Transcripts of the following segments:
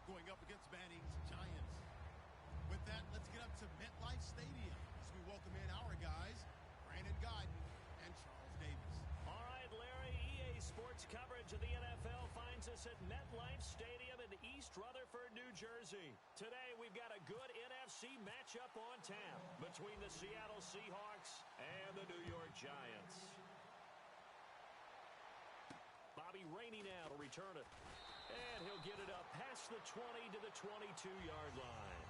going up against Manning's Giants. With that, let's get up to MetLife Stadium as we welcome in our guys, Brandon Gaudin and Charles Davis. All right, Larry, EA Sports coverage of the NFL finds us at MetLife Stadium in East Rutherford, New Jersey. Today, we've got a good NFC matchup on tap between the Seattle Seahawks and the New York Giants. Bobby Rainey now to return it. And he'll get it up past the 20 to the 22-yard line.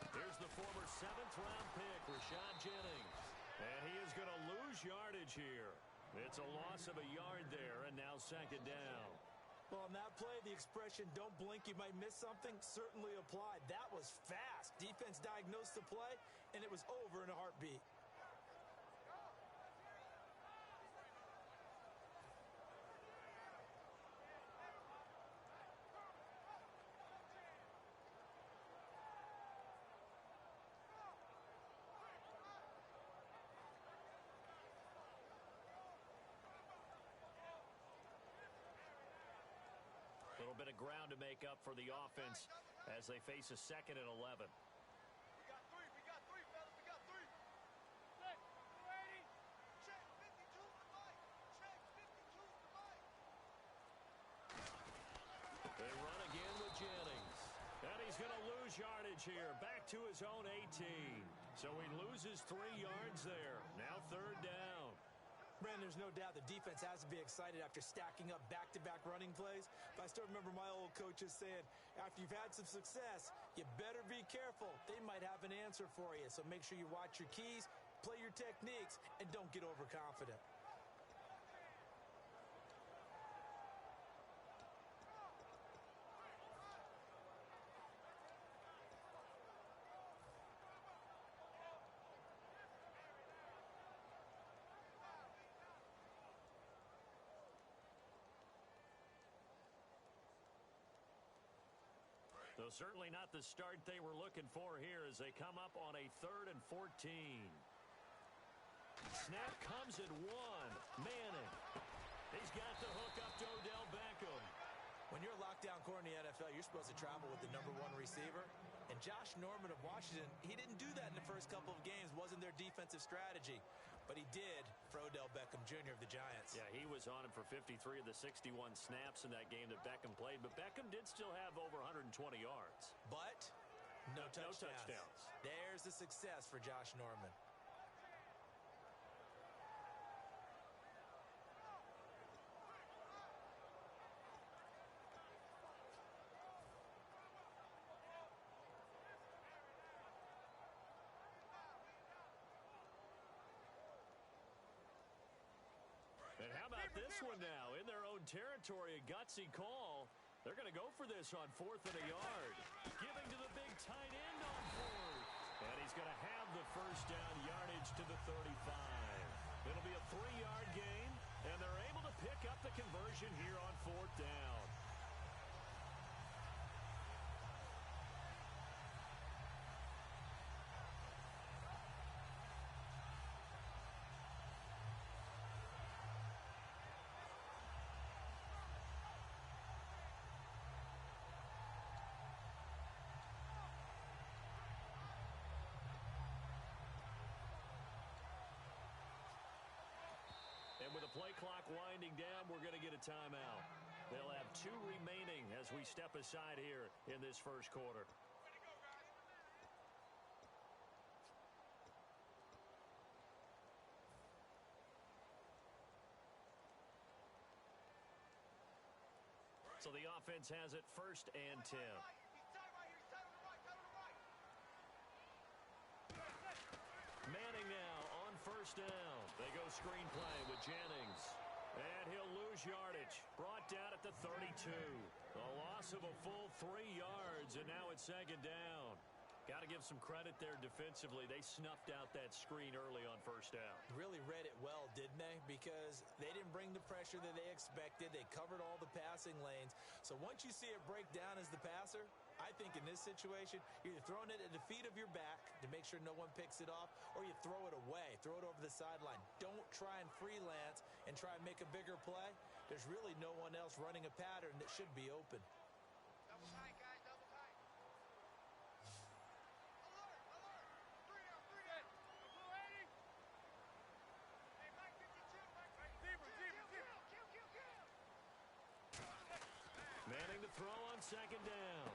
Here's the former 7th-round pick, Rashad Jennings. And he is going to lose yardage here. It's a loss of a yard there, and now 2nd down. Well, on that play, the expression, don't blink, you might miss something, certainly applied. That was fast. Defense diagnosed the play, and it was over in a heartbeat. A little bit of ground to make up for the offense as they face a 2nd and 11. We got three, fellas. We got three. Check, ready? Check, 52 to the mic. Check, 52 to the mic. They run again with Jennings. And he's going to lose yardage here. Back to his own 18. So he loses 3 yards there. Now 3rd down. Brandon, there's no doubt the defense has to be excited after stacking up back-to-back running plays. But I still remember my old coaches saying, after you've had some success, you better be careful. They might have an answer for you. So make sure you watch your keys, play your techniques, and don't get overconfident. Though certainly not the start they were looking for here as they come up on a 3rd and 14. Snap comes at 1. Manning. He's got the hook up to Odell Beckham. When you're a lockdown corner in the NFL, you're supposed to travel with the #1 receiver. And Josh Norman of Washington, he didn't do that in the first couple of games. Wasn't their defensive strategy. But he did for Odell Beckham Jr. of the Giants. Yeah, he was on him for 53 of the 61 snaps in that game that Beckham played. But Beckham did still have over 120 yards. But no touchdowns. No touchdowns. There's the success for Josh Norman. And how about this one now? In their own territory, a gutsy call. They're going to go for this on 4th and a yard. Giving to the big tight end on 4th. And he's going to have the first down yardage to the 35. It'll be a 3-yard gain, and they're able to pick up the conversion here on 4th down. And with the play clock winding down, we're going to get a timeout. They'll have 2 remaining as we step aside here in this first quarter. So the offense has it 1st and 10. screenplay with Jennings. And he'll lose yardage. Brought down at the 32. A loss of a full 3 yards, and now it's second down. Got to give some credit there defensively. They snuffed out that screen early on first down. Really read it well, didn't they? Because they didn't bring the pressure that they expected. They covered all the passing lanes. So once you see it break down as the passer, I think in this situation, you're either throwing it at the feet of your back to make sure no one picks it off, or you throw it away, throw it over the sideline. Don't try and freelance and try and make a bigger play. There's really no one else running a pattern that should be open. Double tight, guys, double tight. Alert, alert. 3 down, 3 down. Blue 80. Hey, Mike 52, Mike 52. Kill. Manning to throw on second down.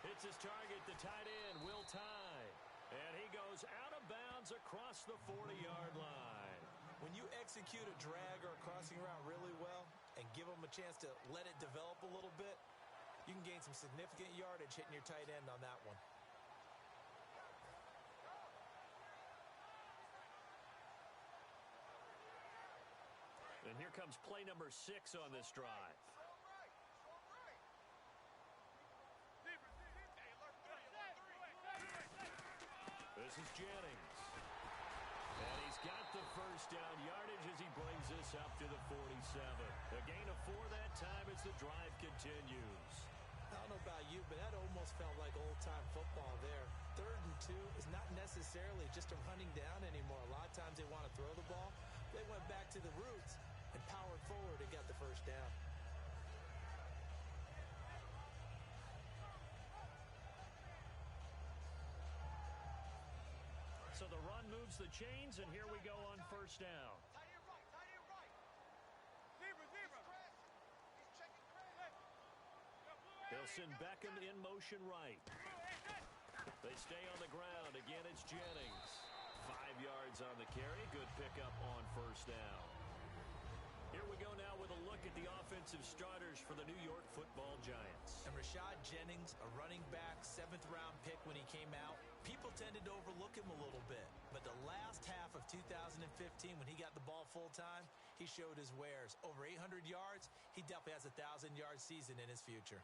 Hits his target, the tight end, Will Tye. And he goes out of bounds across the 40-yard line. When you execute a drag or a crossing route really well and give them a chance to let it develop a little bit, you can gain some significant yardage hitting your tight end on that one. And here comes play number 6 on this drive. This is Jennings. And he's got the first down yardage as he brings this up to the 47. A gain of 4 that time as the drive continues. I don't know about you, but that almost felt like old-time football there. 3rd and 2 is not necessarily just a running down anymore. A lot of times they want to throw the ball. They went back to the roots and powered forward and got the first down. So the run moves the chains, and here we go on first down. Tight end right, tight end right. Zebra. He's checking credit. They'll send Beckham in motion right. They stay on the ground. Again, it's Jennings. 5 yards on the carry. Good pickup on first down. Here we go now with a look at the offensive starters for the New York Football Giants. And Rashad Jennings, a running back, 7th-round pick when he came out. People tended to overlook him a little bit. But the last half of 2015, when he got the ball full-time, he showed his wares. Over 800 yards, he definitely has a 1,000-yard season in his future.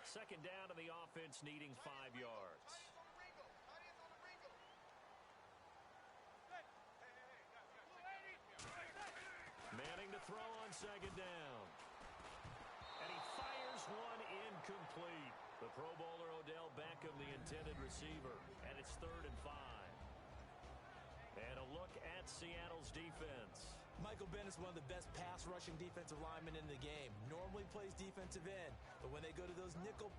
Second down to the offense, needing 5 yards. Manning to throw on second down. And he fires one incomplete. The Pro Bowler Odell Beckham, the intended receiver. And it's 3rd and 5. And a look at Seattle's defense. Michael Bennett's one of the best pass-rushing defensive linemen in the game. Normally plays defensive end, but when they go to those nickel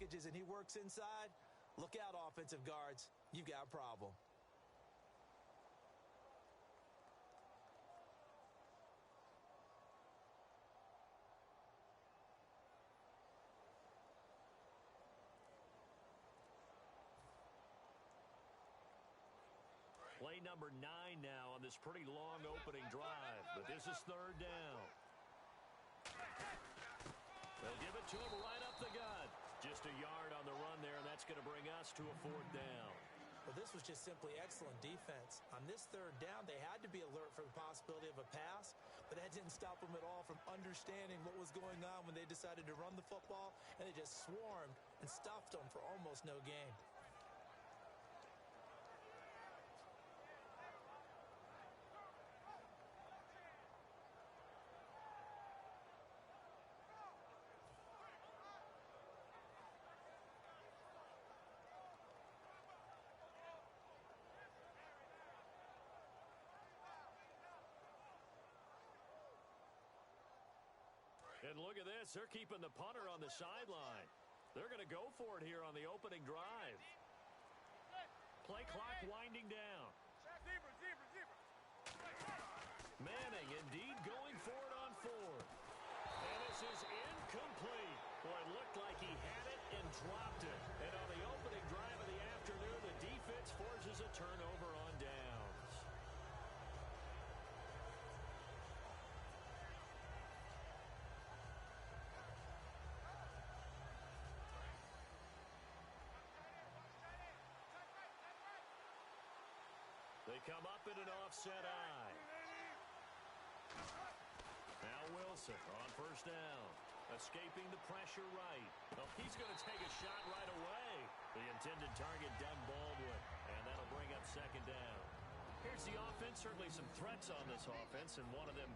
packages and he works inside, Look out, offensive guards. You've got a problem. Play number 9 now on this pretty long opening drive, but this is third down. They'll give it to him right up the gut. Just a yard on the run there, and that's going to bring us to a fourth down. Well, this was just simply excellent defense. On this third down, they had to be alert for the possibility of a pass, but that didn't stop them at all from understanding what was going on when they decided to run the football, and they just swarmed and stuffed them for almost no gain. And look at this. They're keeping the punter on the sideline. They're going to go for it here on the opening drive. Play clock winding down. Manning indeed going for it on fourth. And this is incomplete. Boy, it looked like he had it and dropped it. And on the opening drive of the afternoon, the defense forces a turnover on downs. They come up in an offset eye. Now Wilson on first down. Escaping the pressure right. Oh, he's going to take a shot right away. The intended target, Doug Baldwin. And that'll bring up second down. Here's the offense. Certainly some threats on this offense, and one of them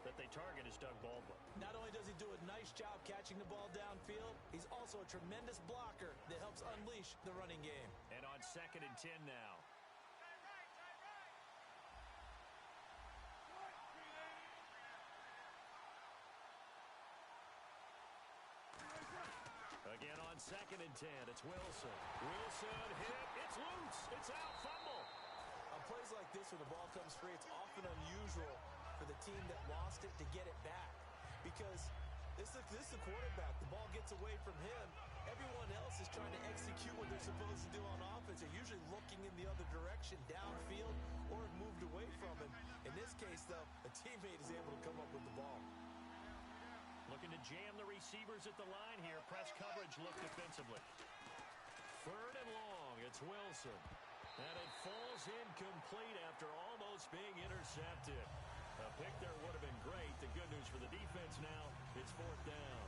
that they target is Doug Baldwin. Not only does he do a nice job catching the ball downfield, he's also a tremendous blocker that helps unleash the running game. And on 2nd and 10 now. Again on 2nd and 10, it's Wilson. Wilson hit, it's loose, it's out, fumble. On plays like this, when the ball comes free, it's often unusual for the team that lost it to get it back. Because this is the quarterback. The ball gets away from him. Everyone else is trying to execute what they're supposed to do on offense. They're usually looking in the other direction, downfield, or moved away from him. In this case, though, a teammate is able to come up with the ball. Looking to jam the receivers at the line here. Press coverage look defensively. 3rd and long. It's Wilson. And it falls incomplete after almost being intercepted. A pick there would have been great. The good news for the defense now, it's 4th down.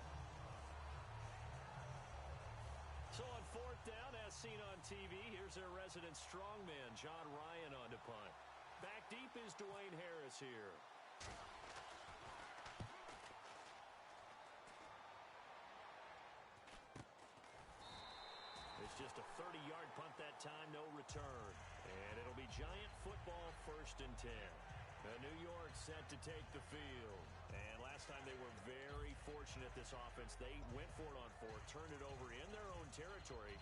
So on 4th down, as seen on TV, here's their resident strongman, John Ryan, on to punt. Back deep is Dwayne Harris here. It's just a 30-yard punt that time, no return. And it'll be Giant football 1st and 10. New York set to take the field. And last time they were very fortunate, this offense. They went for it on 4th, turned it over in their own territory,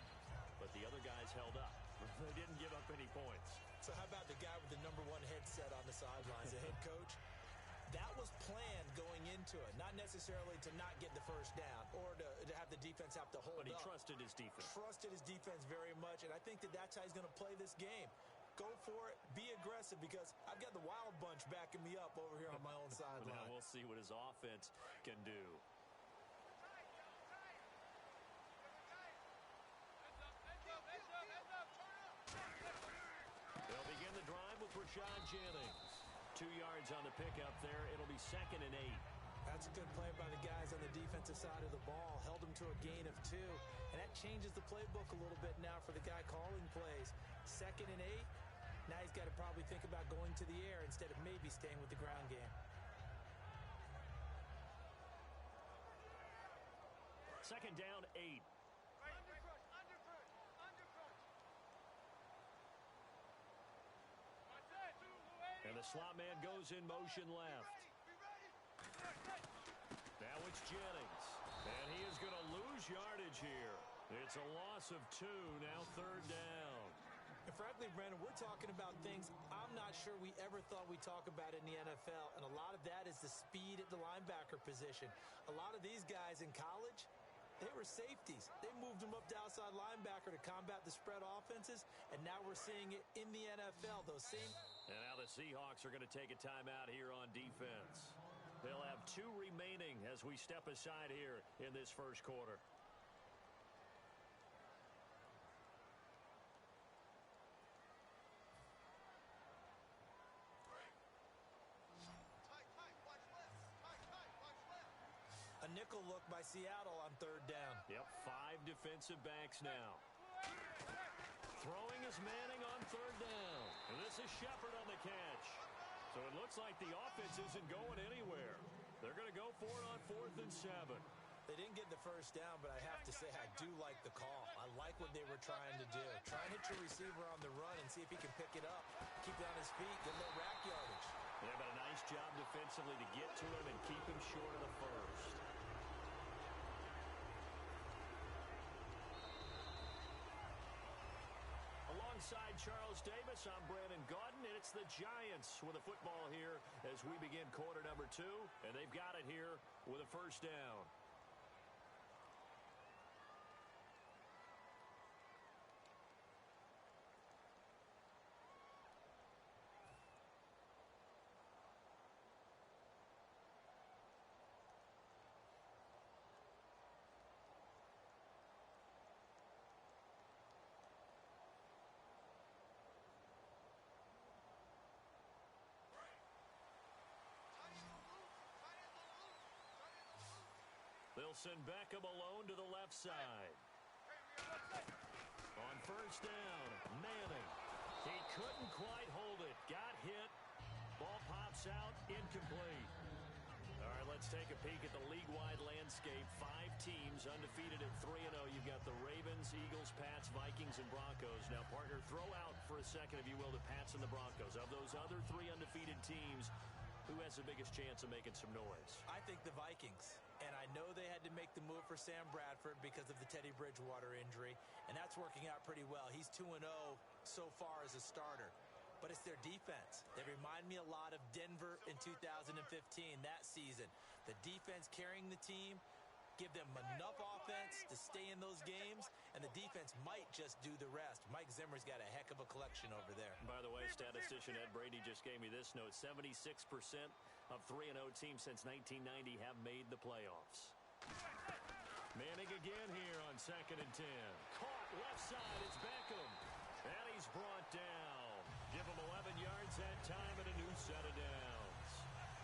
but the other guys held up. They didn't give up any points. So how about the guy with the #1 headset on the sidelines, the head coach? That was planned going into it, not necessarily to not get the first down or to have the defense have to hold up. But he trusted his defense. Trusted his defense very much, and I think that's how he's going to play this game. Go for it, be aggressive, because I've got the wild bunch backing me up over here on my own sideline. Now we'll see what his offense can do. They'll begin the drive with Rashad Jennings. 2 yards on the pickup there. It'll be 2nd and 8. That's a good play by the guys on the defensive side of the ball. Held them to a gain of 2. And that changes the playbook a little bit now for the guy calling plays. 2nd and 8. Now he's got to probably think about going to the air instead of maybe staying with the ground game. 2nd down, 8. And the slot man goes in motion left. Now it's Jennings. And he is going to lose yardage here. It's a loss of 2, now 3rd down. And frankly, Brandon, we're talking about things I'm not sure we ever thought we'd talk about in the NFL, and a lot of that is the speed at the linebacker position. A lot of these guys in college, they were safeties. They moved them up to outside linebacker to combat the spread offenses, and now we're seeing it in the NFL. Those same... And now the Seahawks are going to take a timeout here on defense. They'll have 2 remaining as we step aside here in this first quarter. A nickel look by Seattle on 3rd down. Yep, 5 defensive backs now. Throwing is Manning on 3rd down. And this is Shepard on the catch. So it looks like the offense isn't going anywhere. They're going to go for it on 4th and 7. They didn't get the first down, but I have to say I do like the call. I like what they were trying to do. Try and hit your receiver on the run and see if he can pick it up. Keep it on his feet, get a little rack yardage. Yeah, but a nice job defensively to get to him and keep him short of the first. Alongside Charles Davis, I'm Brandon Gaudin, and it's the Giants with a football here as we begin quarter number 2, and they've got it here with a first down. They'll send Beckham alone to the left side. On first down, Manning. He couldn't quite hold it. Got hit. Ball pops out. Incomplete. All right, let's take a peek at the league-wide landscape. 5 teams undefeated at 3-0. You've got the Ravens, Eagles, Pats, Vikings, and Broncos. Now, partner, throw out for a second, if you will, the Pats and the Broncos. Of those other 3 undefeated teams, who has the biggest chance of making some noise? I think the Vikings. And I know they had to make the move for Sam Bradford because of the Teddy Bridgewater injury, and that's working out pretty well. He's 2-0 so far as a starter. But it's their defense. They remind me a lot of Denver in 2015, that season. The defense carrying the team, give them enough offense to stay in those games, and the defense might just do the rest. Mike Zimmer's got a heck of a collection over there. By the way, statistician Ed Brady just gave me this note. 76% of 3-0 teams since 1990 have made the playoffs. Manning again here on 2nd and 10. Caught left side, it's Beckham. And he's brought down. Give him 11 yards that time and a new set of downs.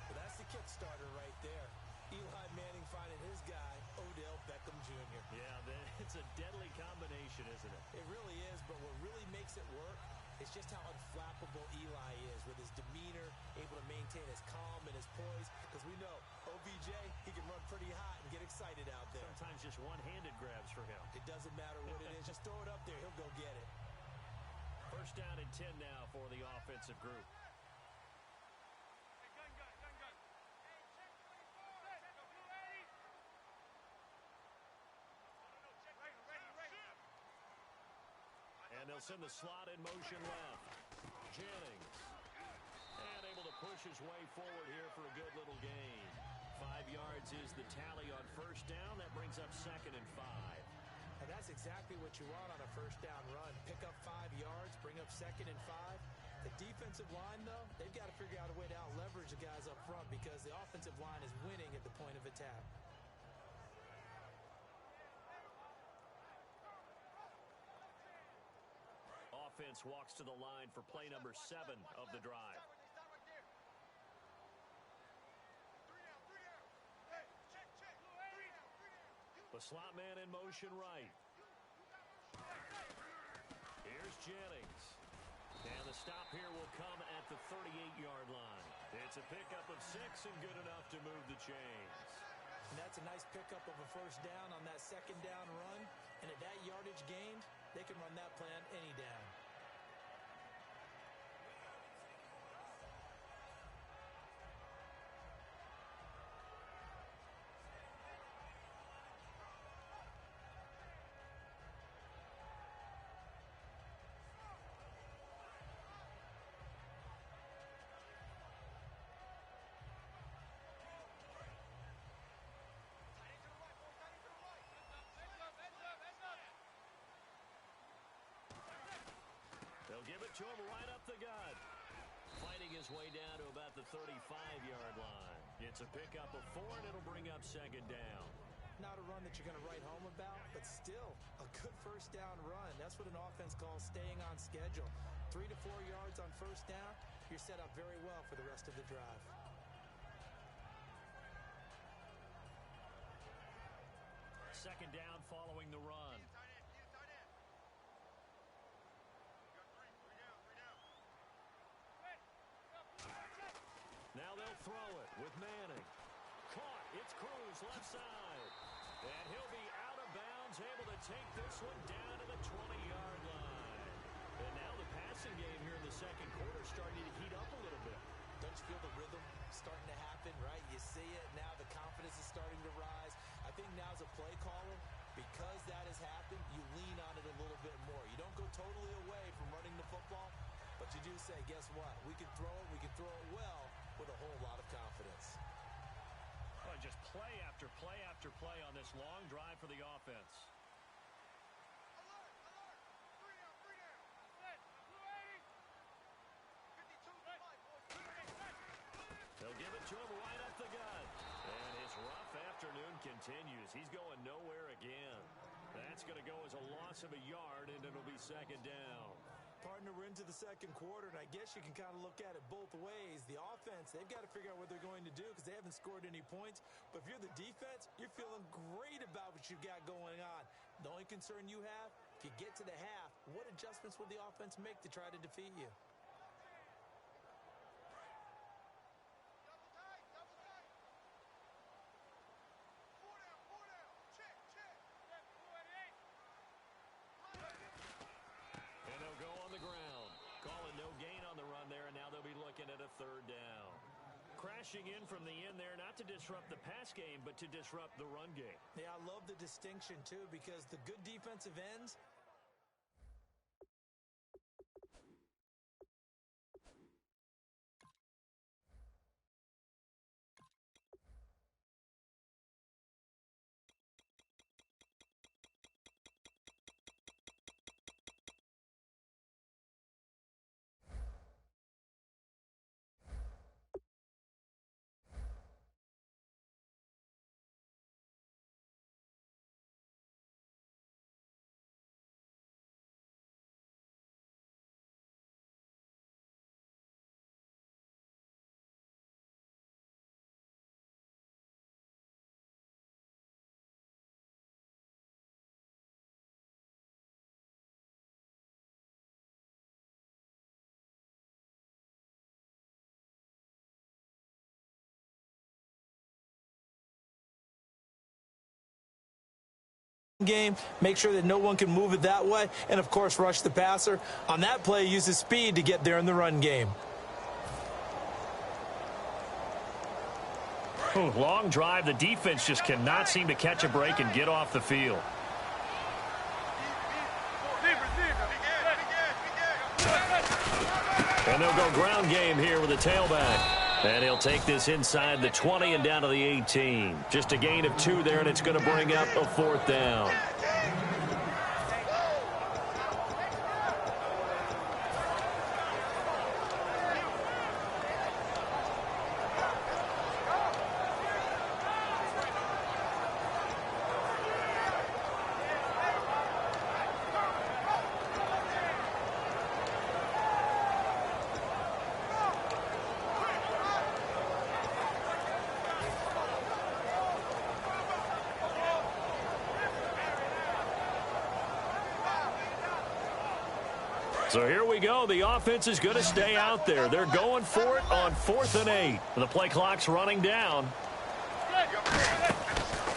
Well, that's the kick starter right there. Eli Manning finding his guy, Odell Beckham Jr. Yeah, it's a deadly combination, isn't it? It really is, but what really makes it work is just how unflappable Eli is with his demeanor, able to maintain his calm and his poise. Because we know, OBJ, he can run pretty hot and get excited out there. Sometimes just one-handed grabs for him. It doesn't matter what it is. Just throw it up there. He'll go get it. First down and 10 now for the offensive group. And they'll send the slot in motion left. Jennings. And able to push his way forward here for a good little gain. 5 yards is the tally on first down. That brings up 2nd and 5. And that's exactly what you want on a first down run. Pick up 5 yards, bring up 2nd and 5. The defensive line, though, they've got to figure out a way to out-leverage the guys up front because the offensive line is winning at the point of attack. Offense walks to the line for play number 7 of the drive. The slot man in motion right. Here's Jennings. And the stop here will come at the 38-yard line. It's a pickup of 6 and good enough to move the chains. And that's a nice pickup of a first down on that 2nd down run. And at that yardage gained, they can run that play on any down. to him right up the gut. Fighting his way down to about the 35-yard line. It's a pickup of 4, and it'll bring up second down. Not a run that you're going to write home about, but still a good first down run. That's what an offense calls staying on schedule. 3 to 4 yards on first down, you're set up very well for the rest of the drive. Second down following the run. Now they'll throw it with Manning. Caught. It's Cruz left side. And he'll be out of bounds, able to take this one down to the 20-yard line. And now the passing game here in the second quarter starting to heat up a little bit. Don't you feel the rhythm starting to happen, right? You see it. Now the confidence is starting to rise. I think now as a play caller, because that has happened, you lean on it a little bit more. You don't go totally away from running the football, but you do say, guess what? We can throw it well with a whole lot of confidence. Oh, just play after play after play on this long drive for the offense. Alert! Alert! 3 down! 3 down! Set! Blue 80! 52 to 5, boys. They'll give it to him right up the gut. And his rough afternoon continues. He's going nowhere again. That's going to go as a loss of a yard, and it'll be second down. Partner, we're into the second quarter, and I guess you can kind of look at it both ways. The offense, they've got to figure out what they're going to do because they haven't scored any points. But if you're the defense, you're feeling great about what you've got going on. The only concern you have, if you get to the half, what adjustments will the offense make to try to defeat you? Double tight! Double tight! 4 down! 4 down! Check! Check! Set! Blue 88! And they'll go on the ground. Calling no gain on the run there, and now they'll be looking at a third down. Crashing in from the end there, not to disrupt the pass game, but to disrupt the run game. Yeah, I love the distinction, too, because the good defensive ends, game, make sure that no one can move it that way, and of course rush the passer. On that play, use his speed to get there in the run game. Ooh, long drive. The defense just cannot seem to catch a break and get off the field. And they'll go ground game here with a tailback. And he'll take this inside the 20 and down to the 18. Just a gain of 2 there, and it's going to bring up a fourth down. So here we go. The offense is going to stay out there. They're going for it on 4th and 8. The play clock's running down.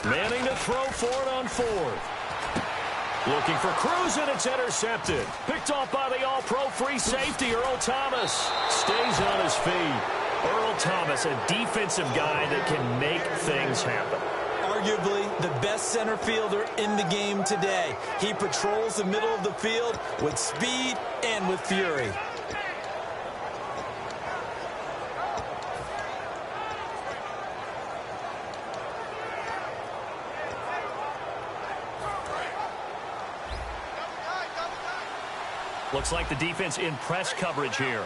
Manning to throw for it on 4th. Looking for Cruz, and it's intercepted. Picked off by the all-pro free safety, Earl Thomas. Stays on his feet. Earl Thomas, a defensive guy that can make things happen. Arguably the best center fielder in the game today. He patrols the middle of the field with speed and with fury. Looks like the defense in press coverage here.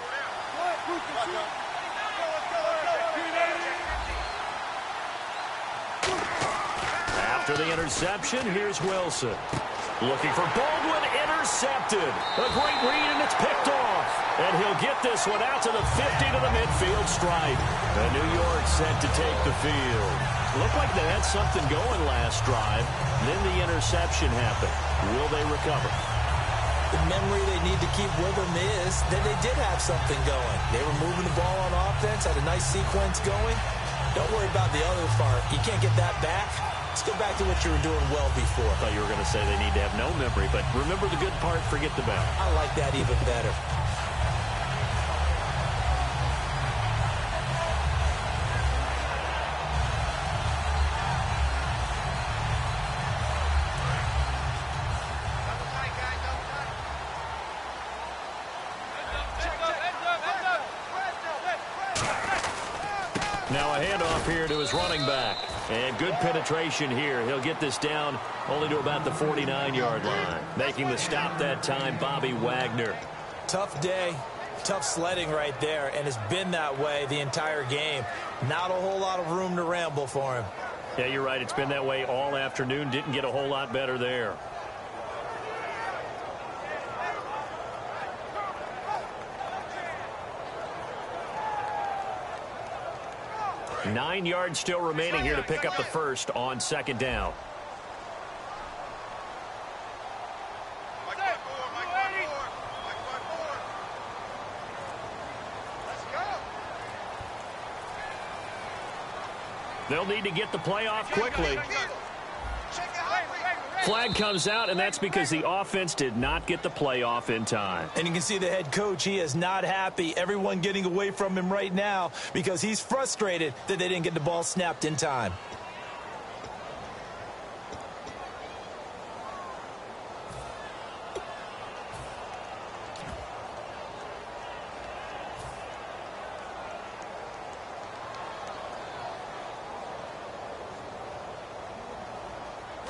After the interception, here's Wilson. Looking for Baldwin, intercepted. A great read, and it's picked off. And he'll get this one out to the 50 to the midfield stripe. And New York set to take the field. Looked like they had something going last drive. Then the interception happened. Will they recover? The memory they need to keep with them is that they did have something going. They were moving the ball on offense, had a nice sequence going. Don't worry about the other part. You can't get that back. Let's go back to what you were doing well before. I thought you were going to say they need to have no memory, but remember the good part, forget the bad. I like that even better. Now a handoff here to his running back. And good penetration here. He'll get this down only to about the 49-yard line. Making the stop that time, Bobby Wagner. Tough day, tough sledding right there, and it's been that way the entire game. Not a whole lot of room to ramble for him. Yeah, you're right. It's been that way all afternoon. Didn't get a whole lot better there. Nine yards still remaining here to pick up the first on second down. They'll need to get the play off quickly. Flag comes out, and that's because the offense did not get the play off in time. And you can see the head coach, he is not happy. Everyone getting away from him right now because he's frustrated that they didn't get the ball snapped in time.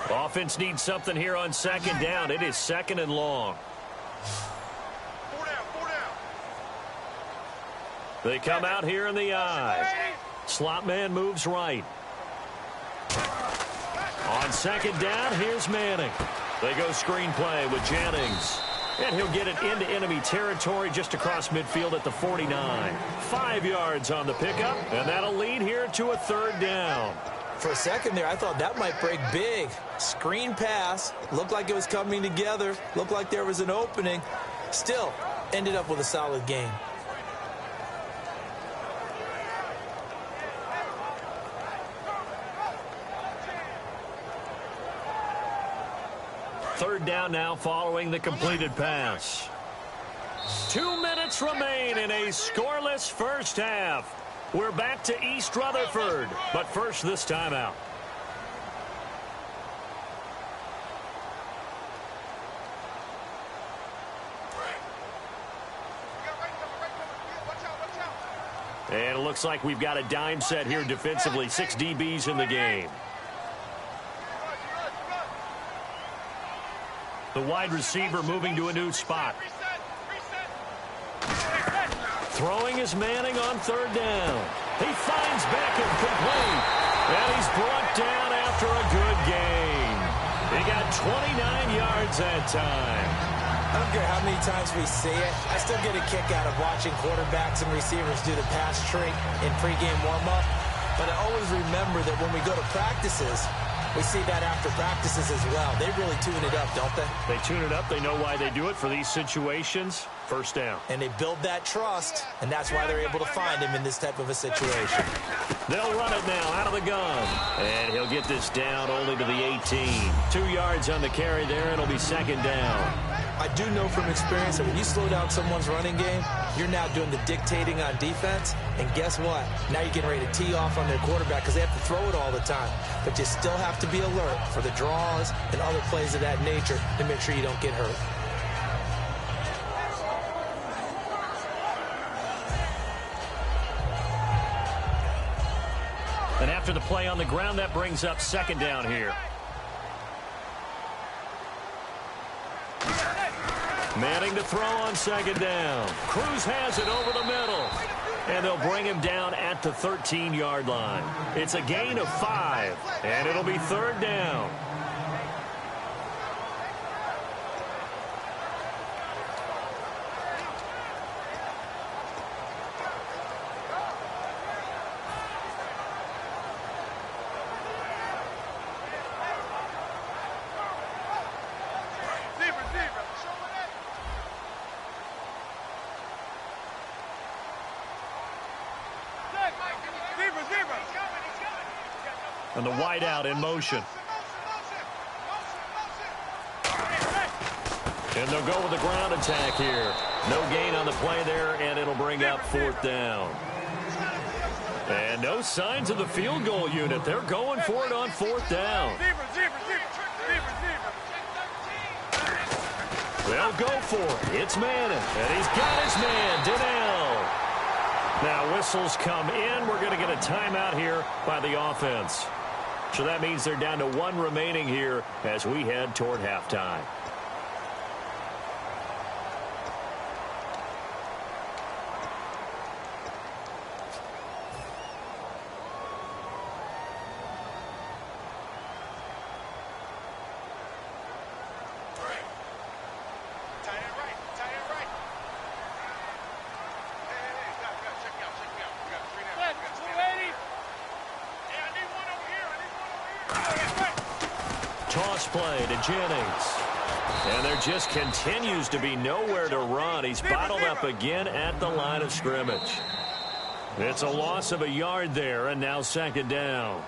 Offense needs something here on second down. It is second and long. Four down. They come out here in the I. Slot man moves right. On second down, here's Manning. They go screen play with Jennings. And he'll get it into enemy territory just across midfield at the 49. 5 yards on the pickup, and that'll lead here to a third down. For a second there, I thought that might break big. Screen pass. Looked like it was coming together. Looked like there was an opening. Still, ended up with a solid game. Third down now following the completed pass. 2 minutes remain in a scoreless first half. We're back to East Rutherford, but first this timeout. And it looks like we've got a dime set here defensively. 6 DBs in the game. The wide receiver moving to a new spot. Throwing is Manning on third down. He finds Beckham complete. And he's brought down after a good gain. He got 29 yards that time. I don't care how many times we see it. I still get a kick out of watching quarterbacks and receivers do the pass trick in pregame warm-up. But I always remember that when we go to practices, we see that after practices as well. They really tune it up, don't they? They tune it up. They know why they do it for these situations. First down. And they build that trust, and that's why they're able to find him in this type of a situation. They'll run it now out of the gun. And he'll get this down only to the 18. 2 yards on the carry there. It'll be second down. I do know from experience that when you slow down someone's running game, you're now doing the dictating on defense. And guess what? Now you're getting ready to tee off on their quarterback because they have to throw it all the time. But you still have to be alert for the draws and other plays of that nature to make sure you don't get hurt. And after the play on the ground, that brings up second down here. Manning to throw on second down. Cruz has it over the middle. And they'll bring him down at the 13-yard line. It's a gain of 5, and it'll be third down. And the wideout in motion. And they'll go with the ground attack here. No gain on the play there, and it'll bring up fourth down. And no signs of the field goal unit. They're going for it on fourth down. They'll go for it. It's Madden, and he's got his man, Donnell. Now whistles come in. We're going to get a timeout here by the offense. So that means they're down to 1 remaining here as we head toward halftime. Toss play to Jennings. And there just continues to be nowhere to run. He's bottled up again at the line of scrimmage. It's a loss of a yard there, and now second down.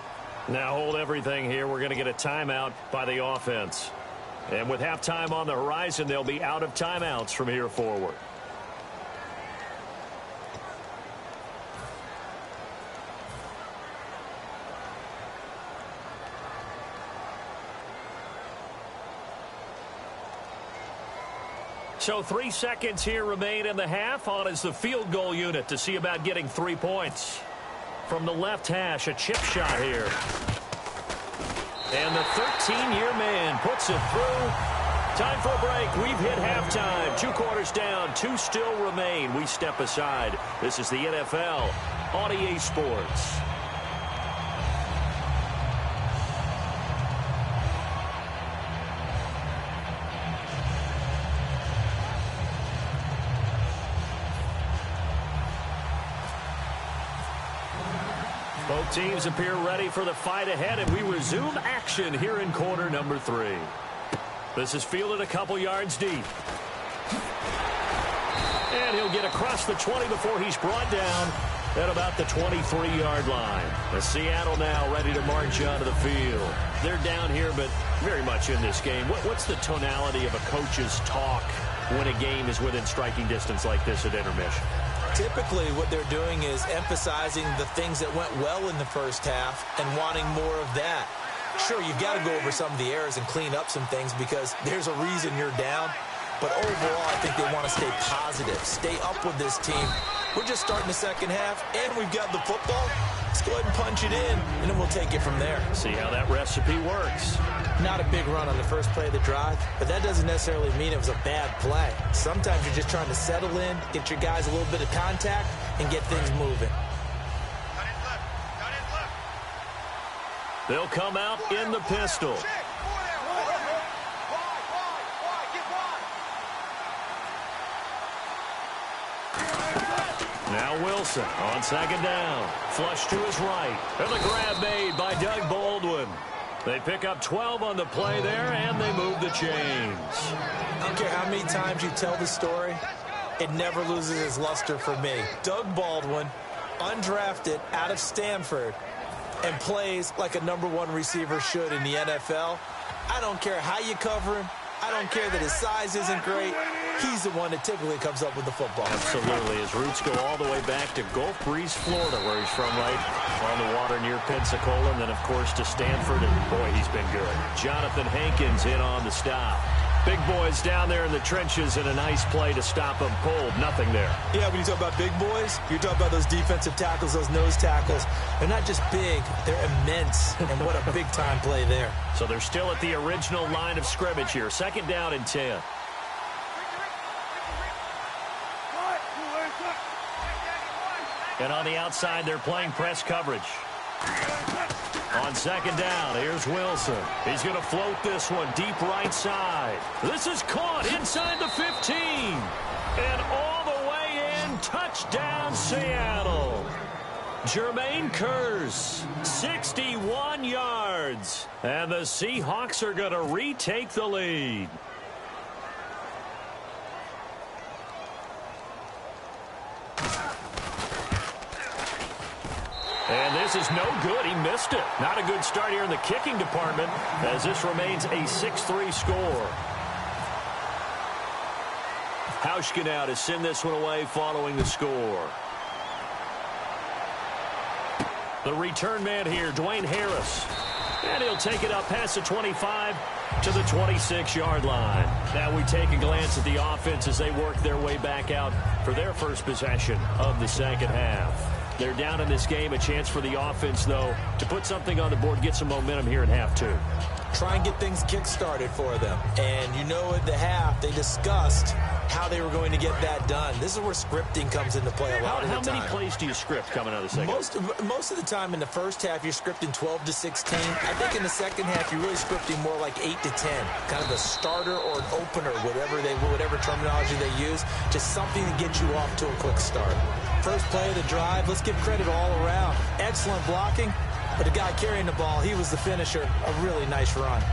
Now hold everything here. We're going to get a timeout by the offense. And with halftime on the horizon, they'll be out of timeouts from here forward. So 3 seconds here remain in the half. On is the field goal unit to see about getting 3 points. From the left hash, a chip shot here. And the 13-year man puts it through. Time for a break. We've hit halftime. 2 quarters down. 2 still remain. We step aside. This is the NFL on EA Sports. Both teams appear ready for the fight ahead, and we resume action here in quarter number 3. This is fielded a couple yards deep. And he'll get across the 20 before he's brought down at about the 23-yard line. The Seattle now ready to march onto the field. They're down here, but very much in this game. What's the tonality of a coach's talk when a game is within striking distance like this at intermission? Typically, what they're doing is emphasizing the things that went well in the first half and wanting more of that. Sure, you've got to go over some of the errors and clean up some things because there's a reason you're down. But overall, I think they want to stay positive, stay up with this team. We're just starting the second half, and we've got the football. Let's go ahead and punch it in, and then we'll take it from there. See how that recipe works. Not a big run on the first play of the drive, but that doesn't necessarily mean it was a bad play. Sometimes you're just trying to settle in, get your guys a little bit of contact, and get things moving. They'll come out in the pistol. Now Wilson on second down. Flush to his right. And the grab made by Doug Baldwin. They pick up 12 on the play there, and they move the chains. I don't care how many times you tell the story, it never loses its luster for me. Doug Baldwin, undrafted out of Stanford, and plays like a #1 receiver should in the NFL. I don't care how you cover him. I don't care that his size isn't great. He's the one that typically comes up with the football. Absolutely. His roots go all the way back to Gulf Breeze, Florida, where he's from, right on the water near Pensacola, and then, of course, to Stanford, and, boy, he's been good. Jonathan Hankins in on the stop. Big boys down there in the trenches, and a nice play to stop them cold. Nothing there. Yeah, when you talk about big boys, you're talking about those defensive tackles, those nose tackles. They're not just big, they're immense, and what a big-time play there. So they're still at the original line of scrimmage here. Second down and 10. And on the outside, they're playing press coverage. On second down, here's Wilson. He's going to float this one deep right side. This is caught inside the 15. And all the way in, touchdown Seattle. Jermaine Kearse, 61 yards. And the Seahawks are going to retake the lead. And this is no good. He missed it. Not a good start here in the kicking department as this remains a 6-3 score. Hauschka now to send this one away following the score. The return man here, Dwayne Harris. And he'll take it up past the 25 to the 26-yard line. Now we take a glance at the offense as they work their way back out for their first possession of the second half. They're down in this game. A chance for the offense, though, to put something on the board, get some momentum here in half two. Try and get things kick-started for them. And you know at the half, they discussed how they were going to get that done. This is where scripting comes into play a lot of the time. How many plays do you script coming out of the second half? Most of the time in the first half, you're scripting 12 to 16. I think in the second half, you're really scripting more like 8 to 10. Kind of a starter or an opener, whatever terminology they use. Just something to get you off to a quick start. First play of the drive, let's give credit all around. Excellent blocking, but the guy carrying the ball, he was the finisher. A really nice run.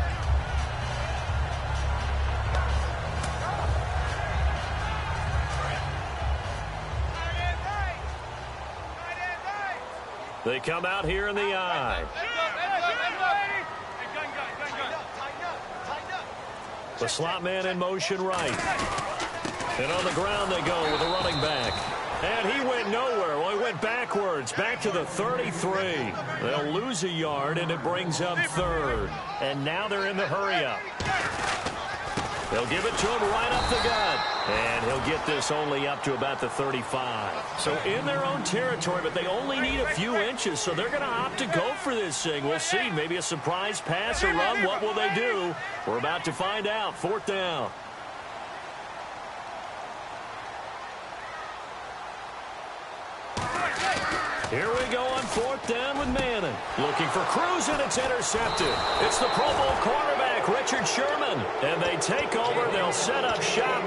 They come out here in the eye. The slot man in motion right. And on the ground they go with a running back. And he went nowhere. Well, he went backwards, back to the 33. They'll lose a yard, and it brings up third. And now they're in the hurry-up. They'll give it to him right up the gut. And he'll get this only up to about the 35. So in their own territory, but they only need a few inches, so they're going to opt to go for this thing. We'll see. Maybe a surprise pass or run. What will they do? We're about to find out. Fourth down. Here we go on fourth down with Madden. Looking for Cruz, and it's intercepted. It's the Pro Bowl cornerback, Richard Sherman. And they take over. They'll set up shop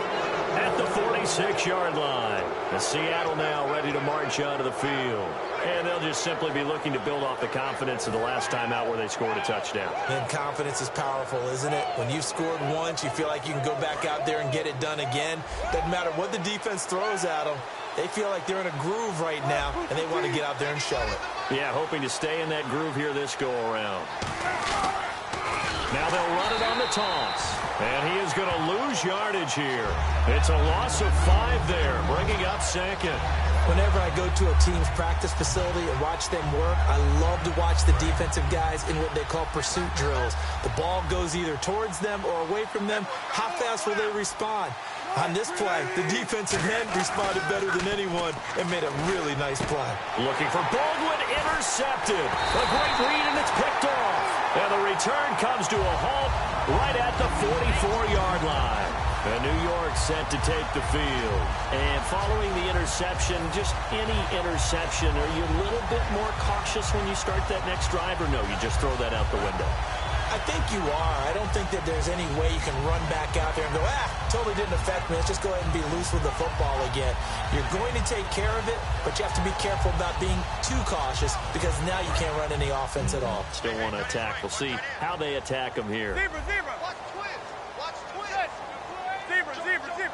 at the 46-yard line. And Seattle now ready to march onto the field. And they'll just simply be looking to build off the confidence of the last time out where they scored a touchdown. And confidence is powerful, isn't it? When you've scored once, you feel like you can go back out there and get it done again. Doesn't matter what the defense throws at them. They feel like they're in a groove right now, and they want to get out there and show it. Yeah, hoping to stay in that groove here this go-around. Now they'll run it on the toss. And he is going to lose yardage here. It's a loss of 5 there, bringing up second. Whenever I go to a team's practice facility and watch them work, I love to watch the defensive guys in what they call pursuit drills. The ball goes either towards them or away from them. How fast will they respond? On this play, the defensive end responded better than anyone and made a really nice play. Looking for Baldwin, intercepted. A great read, and it's picked off. And the return comes to a halt right at the 44-yard line. And New York set to take the field. And following the interception, just any interception, are you a little bit more cautious when you start that next drive, or no, you just throw that out the window? I think you are. I don't think that there's any way you can run back out there and go, totally didn't affect me. Let's just go ahead and be loose with the football again. You're going to take care of it, but you have to be careful about being too cautious because now you can't run any offense at all. Still want to attack. We'll see how they attack them here. Zebra, zebra. Watch twins. Watch twins. Zebra, zebra, zebra.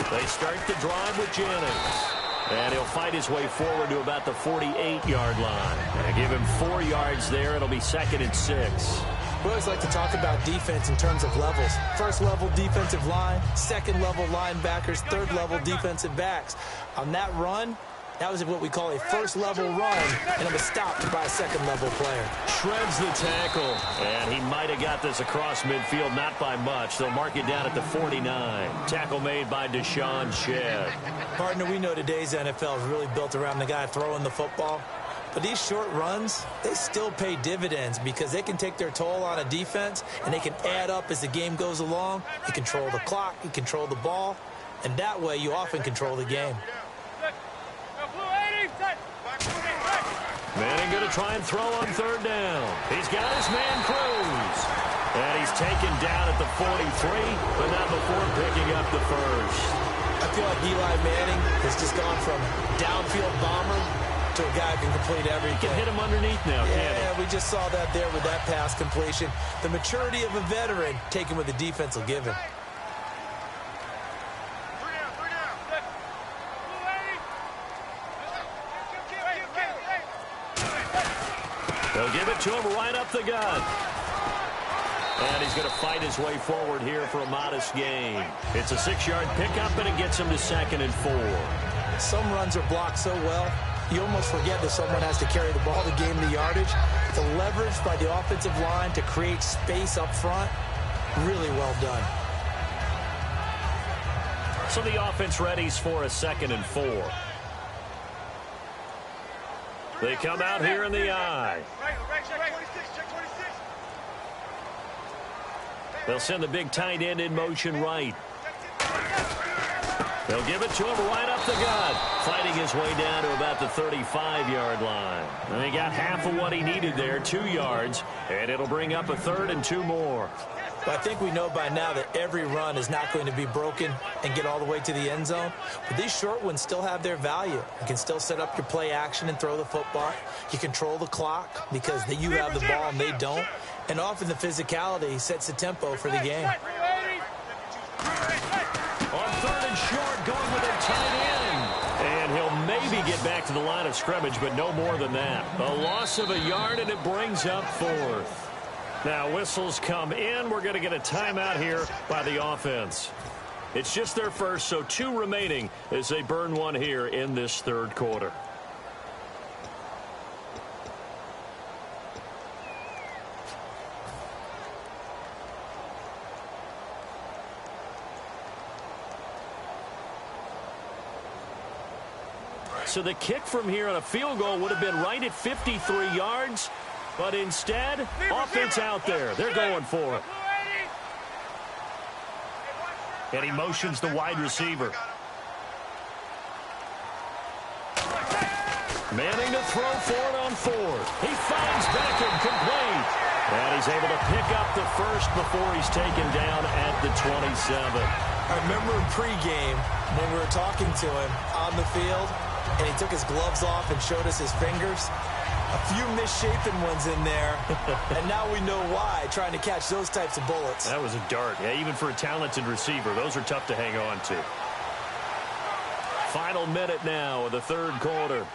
They start the drive with Jennings. And he'll fight his way forward to about the 48-yard line. And give him 4 yards there. It'll be second and 6. We always like to talk about defense in terms of levels. First level defensive line, second level linebackers, third level defensive backs. On that run, that was what we call a first level run, and it was stopped by a second level player. Shreds the tackle, and he might have got this across midfield, not by much. They'll mark it down at the 49. Tackle made by Deshaun Shedd. Partner, we know today's NFL is really built around the guy throwing the football. But these short runs, they still pay dividends because they can take their toll on a defense, and they can add up as the game goes along. You control the clock, you control the ball, and that way you often control the game. Manning going to try and throw on third down. He's got his man Cruz. And he's taken down at the 43, but not before picking up the first. I feel like Eli Manning has just gone from downfield bomber to a guy who can complete everything. He can hit him underneath now, can't he? Yeah, we just saw that there with that pass completion. The maturity of a veteran taken with the defense will give him. They'll give it to him right up the gut. And he's going to fight his way forward here for a modest gain. It's a 6-yard pickup, and it gets him to 2nd and 4. Some runs are blocked so well, you almost forget that someone has to carry the ball to gain the yardage. The leverage by the offensive line to create space up front, really well done. So the offense readies for a 2nd and 4. They come out here in the I. They'll send the big tight end in motion right. They'll give it to him right up the gut. Fighting his way down to about the 35-yard line. And he got half of what he needed there, 2 yards. And it'll bring up a 3rd and 2 more. But I think we know by now that every run is not going to be broken and get all the way to the end zone. But these short ones still have their value. You can still set up your play action and throw the football. You control the clock because you have the ball and they don't. And often the physicality sets the tempo for the game. On 3rd and short, going with a tight end. And he'll maybe get back to the line of scrimmage, but no more than that. A loss of a yard, and it brings up 4th. Now, whistles come in. We're going to get a timeout here by the offense. It's just their first, so 2 remaining as they burn one here in this 3rd quarter. So the kick from here on a field goal would have been right at 53 yards. But instead, offense out there. They're going for it. And he motions the wide receiver. Manning to throw for it on 4th. He finds Beckham complete. And he's able to pick up the first before he's taken down at the 27. I remember in pregame when we were talking to him on the field, and he took his gloves off and showed us his fingers. A few misshapen ones in there, and now we know why, trying to catch those types of bullets. That was a dart. Yeah, even for a talented receiver, those are tough to hang on to. Final minute now of the 3rd quarter.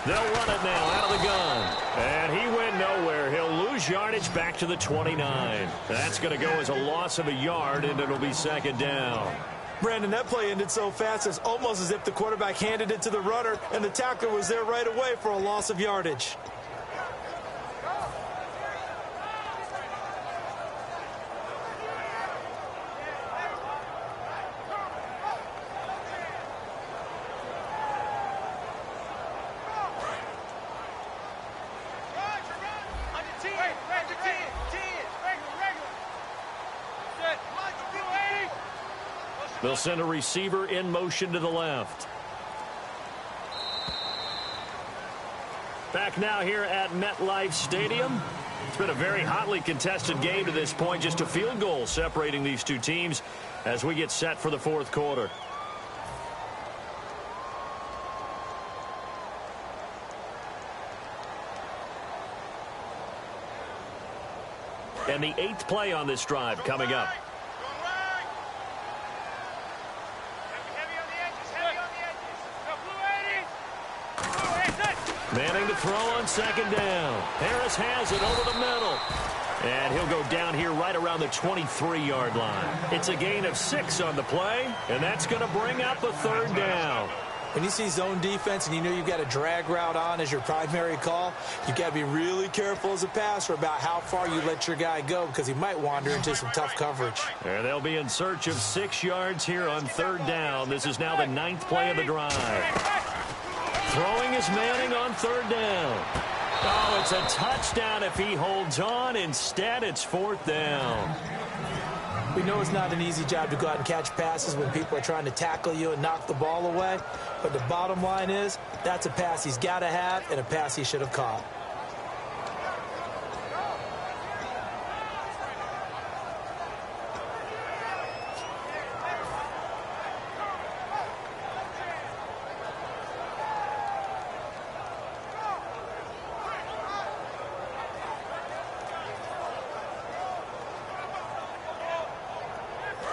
They'll run it now out of the gun. And he went nowhere. He'll lose yardage back to the 29. That's going to go as a loss of a yard, and it'll be 2nd down. Brandon, that play ended so fast, it's almost as if the quarterback handed it to the runner, and the tackler was there right away for a loss of yardage. They'll send a receiver in motion to the left. Back now here at MetLife Stadium. It's been a very hotly contested game to this point. Just a field goal separating these two teams as we get set for the 4th quarter. And the 8th play on this drive coming up. Manning to throw on 2nd down. Harris has it over the middle. And he'll go down here right around the 23-yard line. It's a gain of 6 on the play, and that's going to bring up a 3rd down. When you see zone defense and you know you've got a drag route on as your primary call, you've got to be really careful as a passer about how far you let your guy go because he might wander into some tough coverage. And they'll be in search of 6 yards here on 3rd down. This is now the 9th play of the drive. Throwing is Manning on 3rd down. Oh, it's a touchdown if he holds on. Instead, it's 4th down. We know it's not an easy job to go out and catch passes when people are trying to tackle you and knock the ball away. But the bottom line is, that's a pass he's got to have and a pass he should have caught.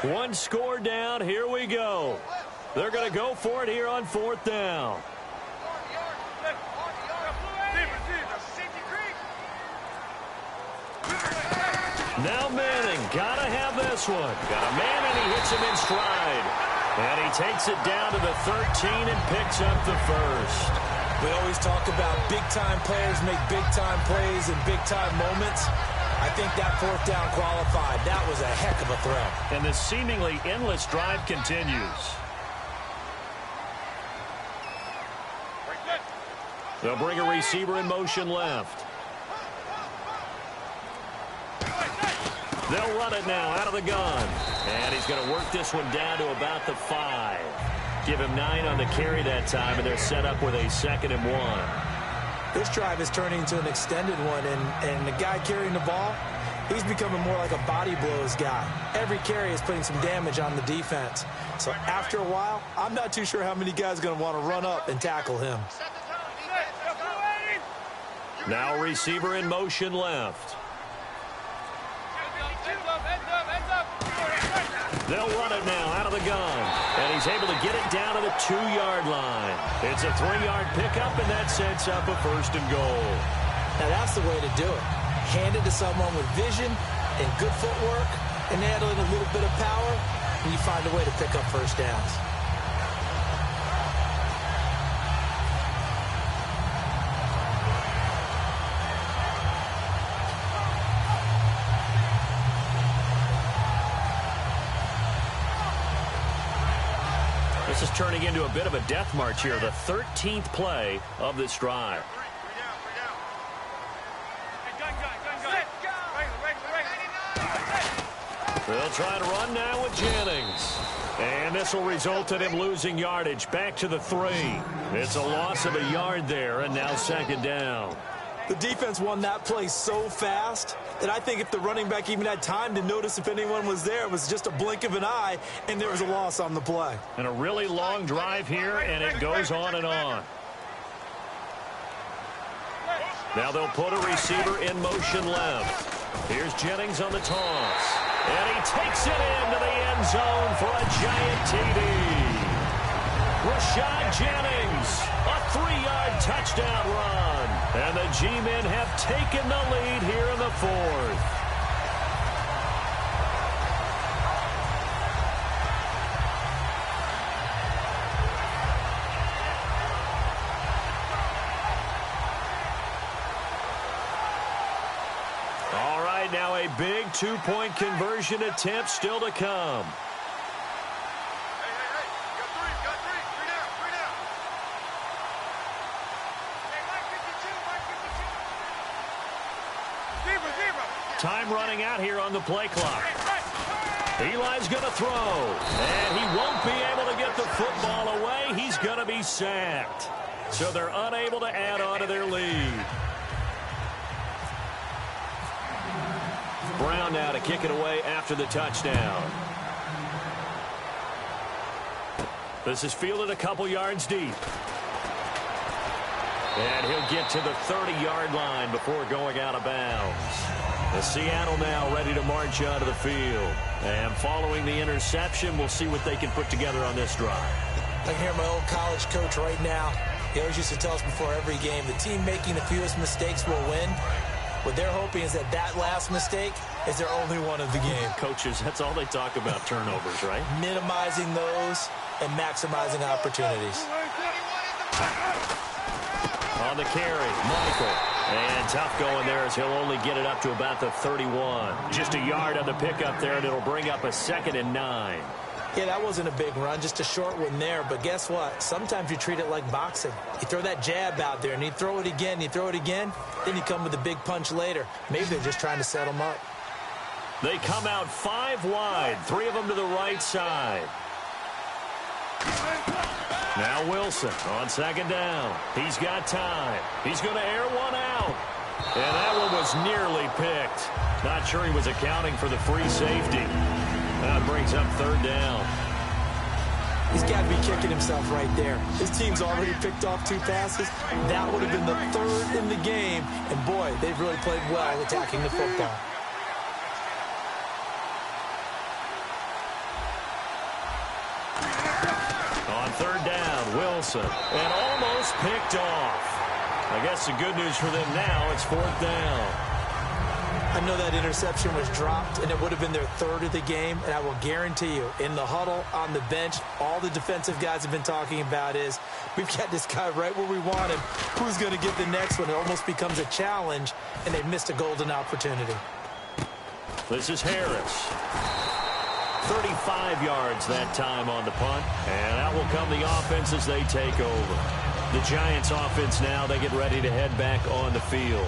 One score down. Here we go. They're going to go for it here on 4th down. Now Manning, got to have this one. Got a man, and he hits him in stride. And he takes it down to the 13 and picks up the first. We always talk about big-time players make big-time plays in big-time moments. I think that 4th down qualified. That was a heck of a throw. And the seemingly endless drive continues. They'll bring a receiver in motion left. They'll run it now out of the gun. And he's going to work this one down to about the 5. Give him 9 on the carry that time, and they're set up with a 2nd and 1. This drive is turning into an extended one, and the guy carrying the ball, he's becoming more like a body blows guy. Every carry is putting some damage on the defense. So after a while, I'm not too sure how many guys are going to want to run up and tackle him. Now receiver in motion left. They'll run it now out of the gun. And he's able to get it down to the 2-yard line. It's a 3-yard pickup, and that sets up a 1st and goal. Now that's the way to do it. Hand it to someone with vision and good footwork, and add in a little bit of power, and you find a way to pick up 1st downs. This is turning into a bit of a death march here, the 13th play of this drive. They'll try to run now with Jennings. And this will result in him losing yardage back to the 3. It's a loss of a yard there, and now 2nd down. The defense won that play so fast that I think if the running back even had time to notice if anyone was there, it was just a blink of an eye, and there was a loss on the play. And a really long drive here, and it goes on and on. Now they'll put a receiver in motion left. Here's Jennings on the toss. And he takes it into the end zone for a giant TD. Rashad Jennings, a 3-yard touchdown run. And the G-men have taken the lead here in the 4th. All right, now a big 2-point conversion attempt still to come. Time running out here on the play clock. Eli's going to throw, and he won't be able to get the football away. He's going to be sacked. So they're unable to add on to their lead. Brown now to kick it away after the touchdown. This is fielded a couple yards deep. And he'll get to the 30-yard line before going out of bounds. The Seattle now ready to march onto the field. And following the interception, we'll see what they can put together on this drive. I can hear my old college coach right now. He always used to tell us before every game, the team making the fewest mistakes will win. What they're hoping is that last mistake is their only one of the game. Coaches, that's all they talk about, turnovers, right? Minimizing those and maximizing opportunities. On the carry, Michael. And tough going there as he'll only get it up to about the 31. Just a yard on the pickup there, and it'll bring up a 2nd and 9. Yeah, that wasn't a big run, just a short one there. But guess what? Sometimes you treat it like boxing. You throw that jab out there, and you throw it again, then you come with a big punch later. Maybe they're just trying to set him up. They come out 5 wide, 3 of them to the right side. Now Wilson on second down. He's got time. He's going to air one out. And that one was nearly picked. Not sure he was accounting for the free safety. That brings up third down. He's got to be kicking himself right there. His team's already picked off 2 passes. That would have been the 3rd in the game. And, boy, they've really played well attacking the football. On third down, Wilson. And almost picked off. I guess the good news for them now, it's 4th down. I know that interception was dropped, and it would have been their 3rd of the game, and I will guarantee you, in the huddle, on the bench, all the defensive guys have been talking about is, we've got this guy right where we want him. Who's going to get the next one? It almost becomes a challenge, and they missed a golden opportunity. This is Harris. 35 yards that time on the punt, and that will come the offense as they take over. The Giants offense now, they get ready to head back on the field.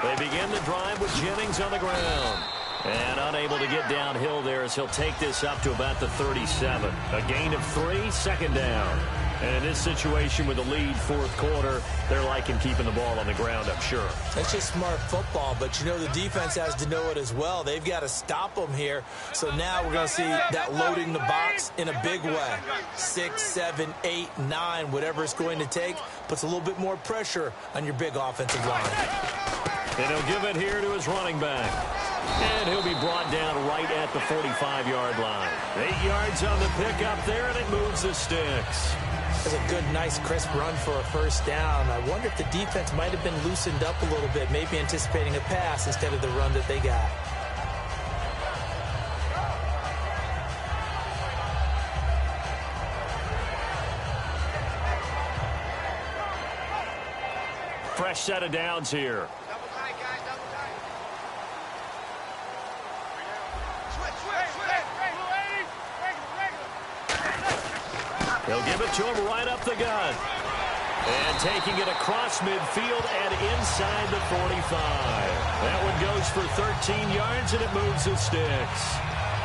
They begin the drive with Jennings on the ground. And unable to get downhill there as he'll take this up to about the 37. A gain of 3, second down. And in this situation with the lead 4th quarter, they're liking keeping the ball on the ground, I'm sure. That's just smart football, but you know the defense has to know it as well. They've got to stop them here. So now we're going to see that loading the box in a big way. 6, 7, 8, 9, whatever it's going to take, puts a little bit more pressure on your big offensive line. And he'll give it here to his running back. And he'll be brought down right at the 45-yard line. 8 yards on the pickup there, and it moves the sticks. That's a good, nice, crisp run for a first down. I wonder if the defense might have been loosened up a little bit, maybe anticipating a pass instead of the run that they got. Fresh set of downs here. Double tight, guys, double tight. Switch. He'll give it to him right up the gut. And taking it across midfield and inside the 45. That one goes for 13 yards, and it moves the sticks.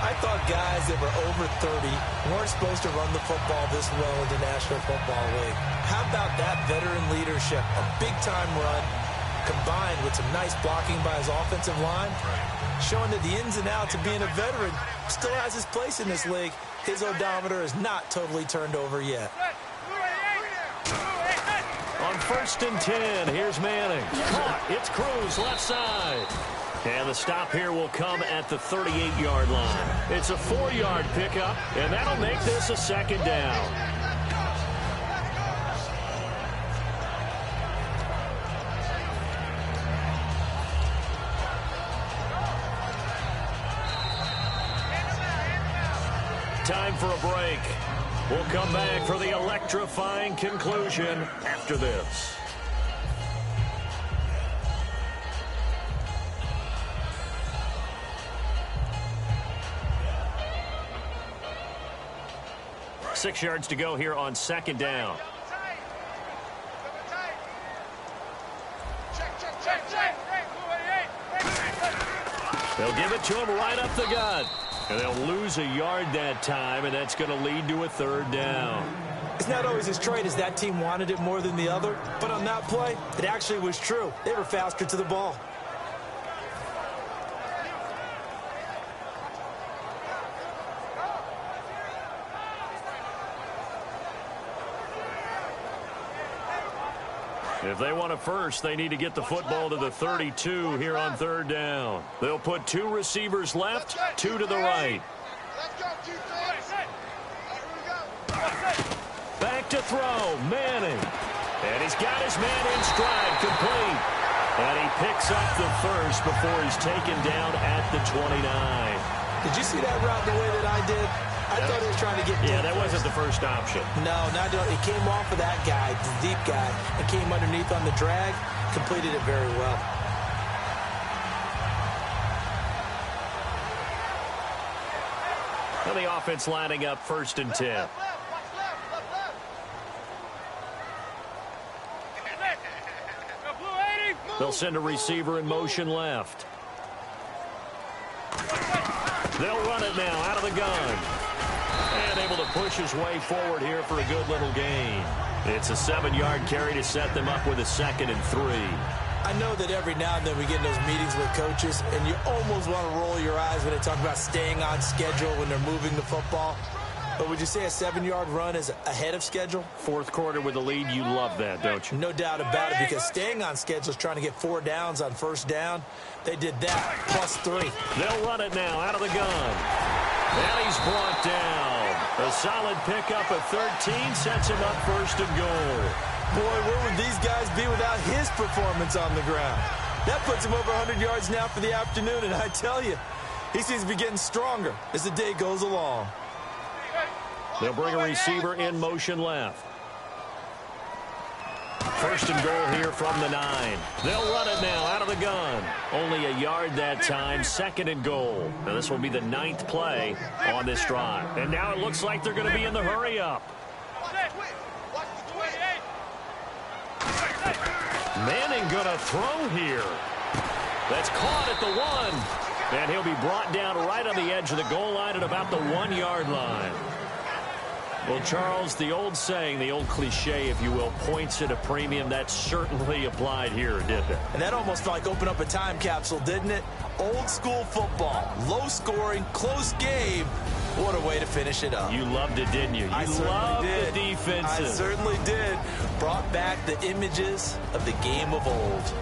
I thought guys that were over 30 weren't supposed to run the football this well in the National Football League. How about that veteran leadership? A big-time run combined with some nice blocking by his offensive line, showing that the ins and outs of being a veteran still has his place in this league. His odometer is not totally turned over yet. On 1st and 10, here's Manning. Caught. It's Cruz, left side. And the stop here will come at the 38-yard line. It's a 4-yard pickup, and that'll make this a second down. Time for a break. We'll come back for the electrifying conclusion after this. Six yards to go here on second down. They'll give it to him right up the gut. And they'll lose a yard that time, and that's going to lead to a third down. It's not always as straight as that team wanted it more than the other, but on that play, it actually was true. They were faster to the ball. If they want a first, they need to get the football to the 32 here on third down. They'll put 2 receivers left, 2 to the right. Back to throw, Manning. And he's got his man in stride, complete. And he picks up the first before he's taken down at the 29. Did you see that route the way that I did? I I thought he was trying to get deep. Yeah, that wasn't the first option. No, not doing. It came off of that guy, the deep guy, and came underneath on the drag. Completed it very well. Well, the offense lining up 1st and 10. They'll send a receiver in motion left. They'll run it now out of the gun. And able to push his way forward here for a good little gain. It's a 7-yard carry to set them up with a 2nd and 3. I know that every now and then we get in those meetings with coaches, and you almost want to roll your eyes when they talk about staying on schedule when they're moving the football. But would you say a 7-yard run is ahead of schedule? 4th quarter with a lead, you love that, don't you? No doubt about it, because staying on schedule is trying to get 4 downs on 1st down. They did that, +3. They'll run it now out of the gun. And he's brought down. A solid pickup of 13 sets him up 1st and goal. Boy, where would these guys be without his performance on the ground? That puts him over 100 yards now for the afternoon, and I tell you, he seems to be getting stronger as the day goes along. They'll bring a receiver in motion left. 1st and goal here from the 9. They'll run it now out of the gun. Only a yard that time, 2nd and goal. Now this will be the 9th play on this drive. And now it looks like they're going to be in the hurry-up. Manning going to throw here. That's caught at the 1. And he'll be brought down right on the edge of the goal line at about the 1-yard line. Well, Charles, the old saying, the old cliche, if you will, points at a premium, that certainly applied here, didn't it? And that almost felt like opened up a time capsule, didn't it? Old school football, low scoring, close game. What a way to finish it up. You loved it, didn't you? You loved the defenses. I certainly did. Brought back the images of the game of old.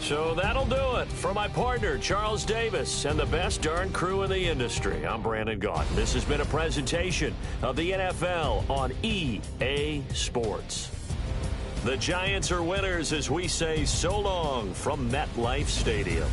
So that'll do it. For my partner, Charles Davis, and the best darn crew in the industry, I'm Brandon Gaudin. This has been a presentation of the NFL on EA Sports. The Giants are winners as we say so long from MetLife Stadium.